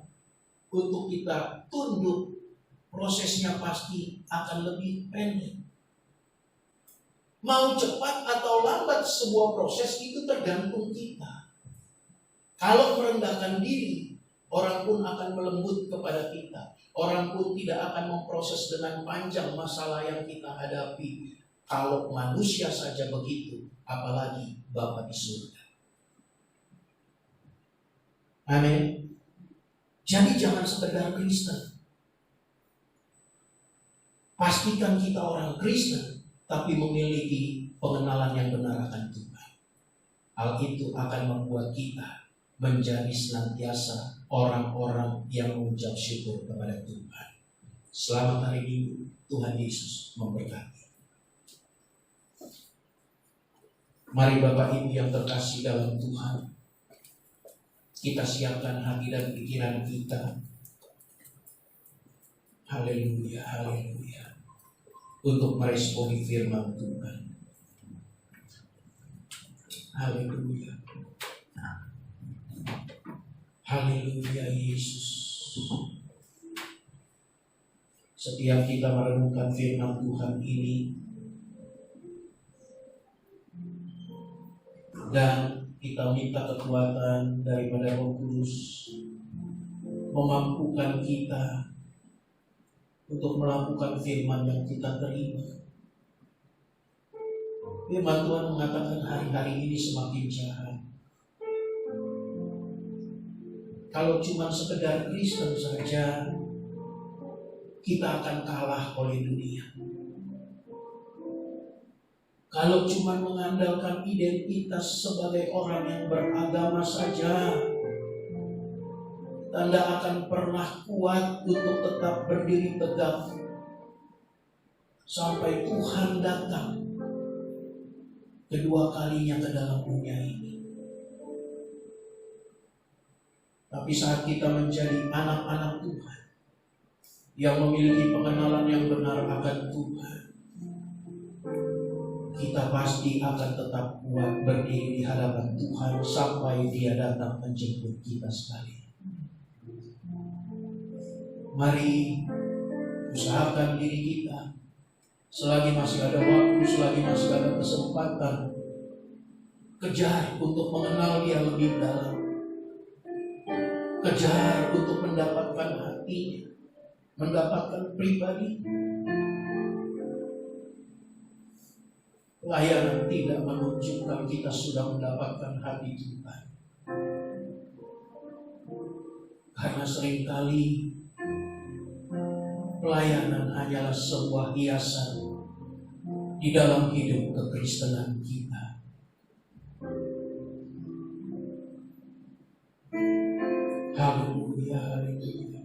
untuk kita tunduk, prosesnya pasti akan lebih pendek. Mau cepat atau lambat sebuah proses itu tergantung kita. Kalau merendahkan diri, orang pun akan melembut kepada kita. Orang pun tidak akan memproses dengan panjang masalah yang kita hadapi. Kalau manusia saja begitu, apalagi Bapa di surga. Amin. Jadi jangan sekedar Kristen. Pastikan kita orang Kristen, tapi memiliki pengenalan yang benar akan Tuhan. Hal itu akan membuat kita menjadi senantiasa orang-orang yang mengucap syukur kepada Tuhan. Selamat hari Minggu, Tuhan Yesus memberkati. Mari Bapak Ibu yang terkasih dalam Tuhan, kita siapkan hati dan pikiran kita. Haleluya, haleluya. Untuk meresponi firman Tuhan. Haleluya. Haleluya Yesus. Setiap kita merenungkan firman Tuhan ini dan kita minta kekuatan daripada Roh Kudus memampukan kita untuk melakukan firman yang kita terima. Firman Tuhan mengatakan hari-hari ini semakin jahat. Kalau cuma sekedar Kristen saja, kita akan kalah oleh dunia. Kalau cuma mengandalkan identitas sebagai orang yang beragama saja, Anda akan pernah kuat untuk tetap berdiri tegak sampai Tuhan datang kedua kalinya ke dalam dunia ini. Tapi saat kita menjadi anak-anak Tuhan yang memiliki pengenalan yang benar akan Tuhan, kita pasti akan tetap kuat berdiri di hadapan Tuhan sampai Dia datang menjemput kita sekali. Mari usahakan diri kita, selagi masih ada waktu, selagi masih ada kesempatan, kejar untuk mengenal Dia lebih dalam. Kejar untuk mendapatkan hatinya, mendapatkan pribadi. Pelayanan tidak menunjukkan kita sudah mendapatkan hati Tuhan. Karena seringkali pelayanan hanyalah sebuah hiasan di dalam hidup kekristenan kita. Haleluya, haleluya.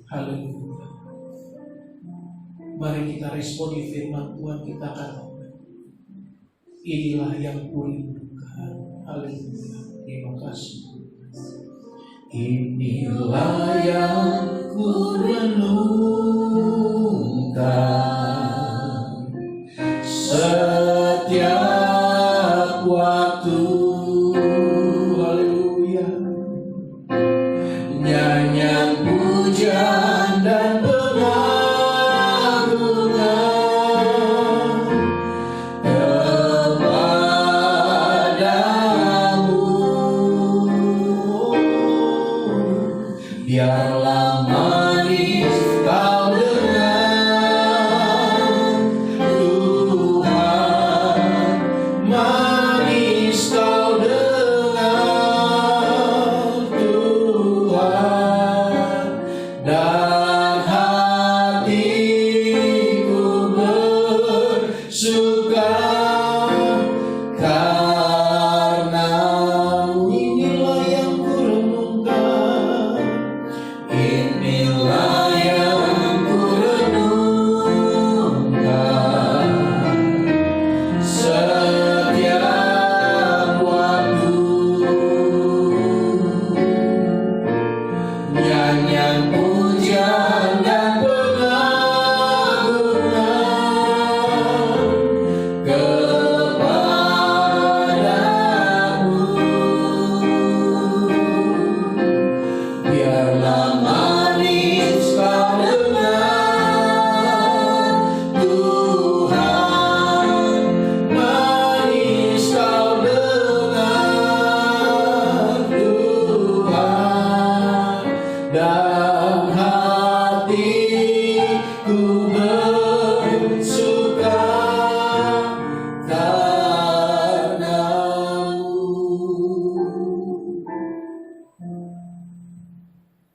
Haleluya. Mari kita responi firman Tuhan, kita katakan, inilah yang kurindukan. Haleluya. Terima kasih. Inilah yang kurenungkan setiap waktu. Haleluya. Nyanyian pujian dan pengagungan kepadamu. Biarlah manis kau dengar Tuhan, manis kau dengar Tuhan, dan hatiku bersuka karena-Mu. Inilah yang kurenungkan, inilah yang kurenungkan setiap waktu. Nyanyian pujian dan pengagungan kepadamu. Biarlah manis kau dengar Tuhan, manis kau dengar Tuhan, dan hatiku bersuka karena-Mu.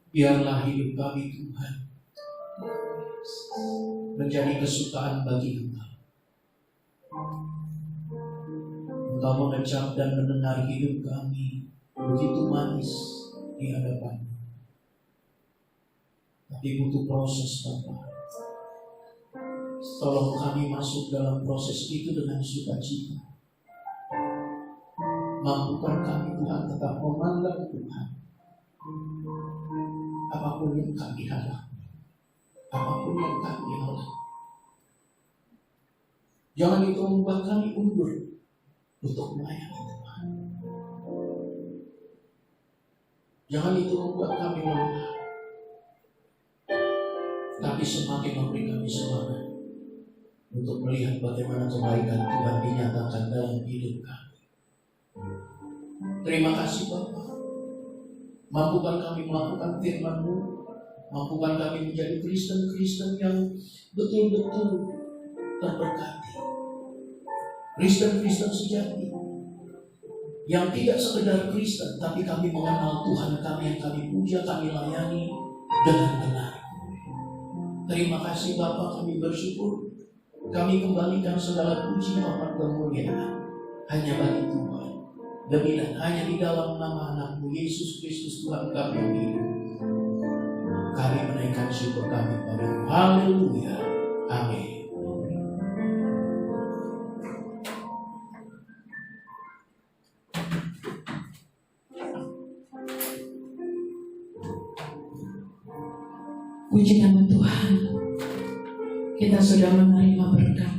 Biarlah hidup kami Tuhan menjadi kesukaan bagi Engkau. Engkau mengecap dan mendengar hidup kami begitu manis di hadapan-Mu. Tapi butuh proses, Bapa. Tolong kami masuk dalam proses itu dengan sukacita. Mampukan kami Tuhan tetap memandang Tuhan. Apapun yang kami hadapi, apapun yang kami alami, jangan itu membuat kami undur untuk melayani Tuhan. Jangan itu membuat kami lelah, tapi semakin memberi kami semangat untuk melihat bagaimana kebaikan Tuhan dinyatakan dalam hidup kami. Terima kasih Bapa. Mampukan kami melakukan firman-Mu, mampukan kami menjadi Kristen-Kristen yang betul-betul terberkati. Kristen-Kristen sejati yang tidak sekedar Kristen, tapi kami mengenal Tuhan kami yang kami puja, kami layani dengan benar. Terima kasih Bapa, kami bersyukur. Kami kembalikan segala puji, hormat, kemuliaan hanya bagi Tuhan. Demi dan hanya di dalam nama anak-Mu Yesus Kristus Tuhan kami yang hidup, kami menaikkan syukur kami pada-Mu. Haleluya. Amin. Puji nama Tuhan. Kita sudah menerima berkat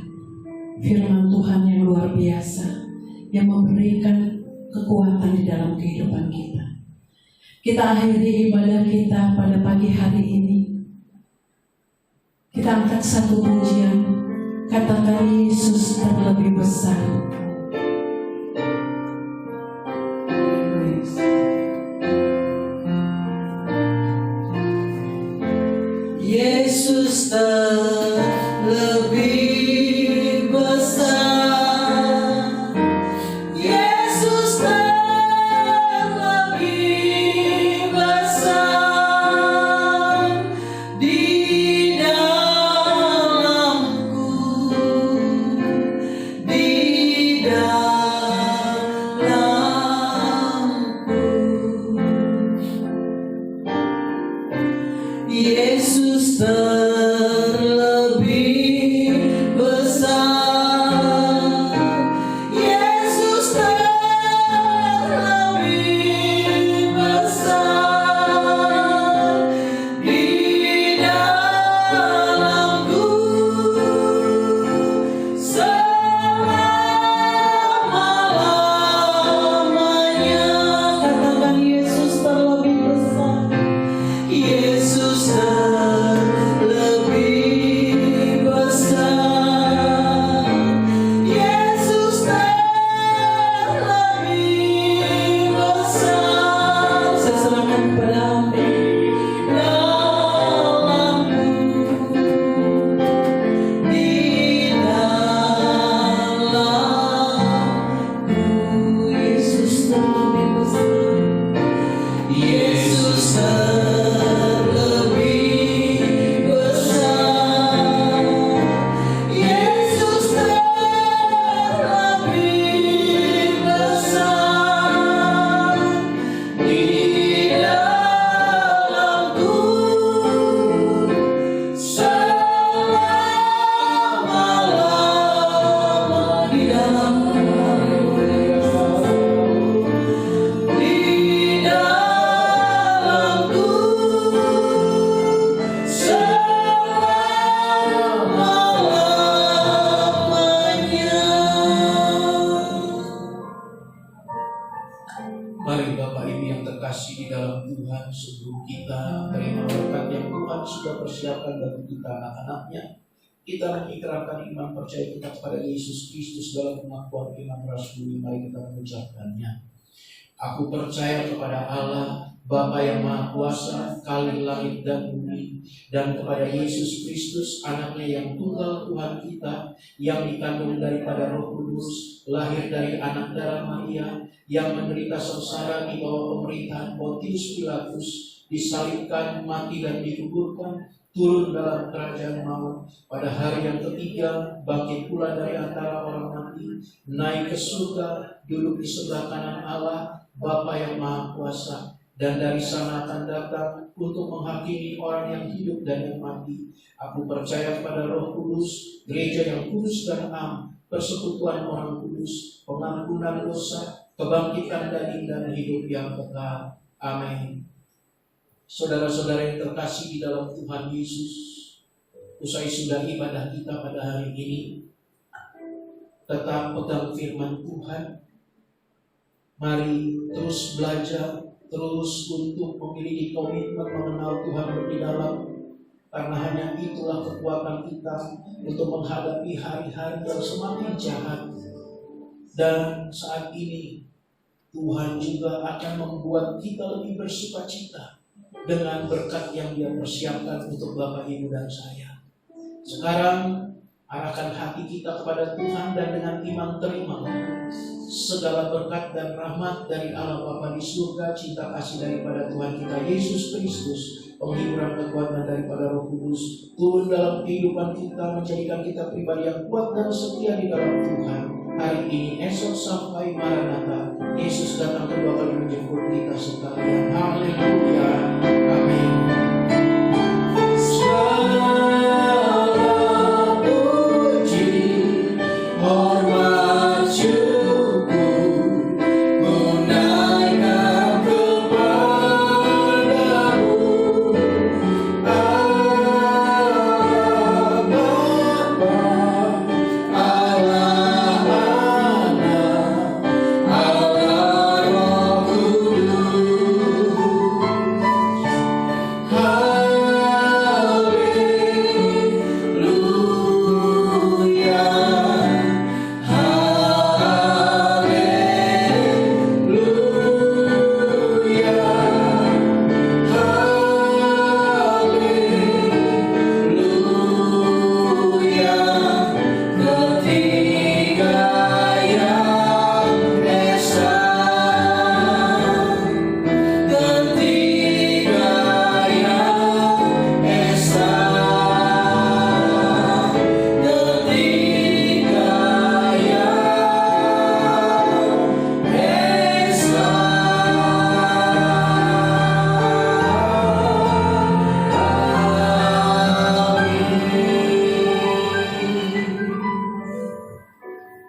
firman Tuhan yang luar biasa, yang memberikan kekuatan di dalam kehidupan kita. Kita akhiri ibadah kita pada pagi hari ini. Kita angkat satu pujian, katakan Yesus terlebih besar. Yesus terlebih besar. Yesus terlebih besar di dalamku, di dalamku. Yesus terlebih besar. Yesus terlebih besar di dalamku selama-lamanya. Katakan Yesus terlebih besar. Yesus terlebih besar. Yesus terlebih besar. Saya serahkan kepada-Mu. Di dalamku Yesus terlebih besar. Yesus terlebih besar. Yesus terlebih besar di dalamku selama-lamanya. Di dalamku, di dalamku selama-lamanya. Mari Bapak Ibu yang terkasih di dalam Tuhan, sebelum kita terima berkat yang Tuhan sudah persiapkan bagi kita anak-anaknya, kita mengikrarkan iman percaya kita kepada Yesus Kristus dalam pengakuan iman rasmi. Mari kita mengucapkannya. Aku percaya kepada Allah, Bapa yang Maha Kuasa, Khalil langit dan bumi, dan kepada Yesus Kristus, anaknya yang tunggal Tuhan kita, yang dikandung daripada Roh Kudus, lahir dari anak darah Maria, yang menderita sengsara di bawah pemerintahan Pontius Pilatus, disalibkan, mati dan dikuburkan, turun dalam kerajaan maut, pada hari yang ketiga bangkit pula dari antara orang mati, naik ke surga, duduk di sebelah kanan Allah Bapa yang Maha Kuasa, dan dari sana akan datang untuk menghakimi orang yang hidup dan yang mati. Aku percaya kepada Roh Kudus, gereja yang kudus dan am, persekutuan orang kudus, pengampunan dosa, kebangkitan daging dan hidup yang kekal. Amin. Saudara-saudara yang terkasih di dalam Tuhan Yesus, usai sudah ibadah kita pada hari ini, tetap pegang firman Tuhan. Mari terus belajar, terus untuk memiliki komitmen mengenal Tuhan lebih dalam, karena hanya itulah kekuatan kita untuk menghadapi hari-hari yang semakin jahat. Dan saat ini Tuhan juga akan membuat kita lebih bersukacita dengan berkat yang Dia persiapkan untuk Bapak, Ibu, dan saya. Sekarang arahkan hati kita kepada Tuhan dan dengan iman terimalah segala berkat dan rahmat dari Allah Bapa di surga, cinta kasih daripada Tuhan kita Yesus Kristus, penghiburan kekuatan daripada Roh Kudus turun dalam kehidupan kita, menjadikan kita pribadi yang kuat dan setia di dalam Tuhan. Hari ini, esok, sampai Maranatha, Yesus datang kedua kali menjemput kita sekalian. Haleluya. Amin.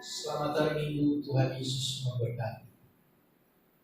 Selamat hari Minggu, Tuhan Yesus memberkati.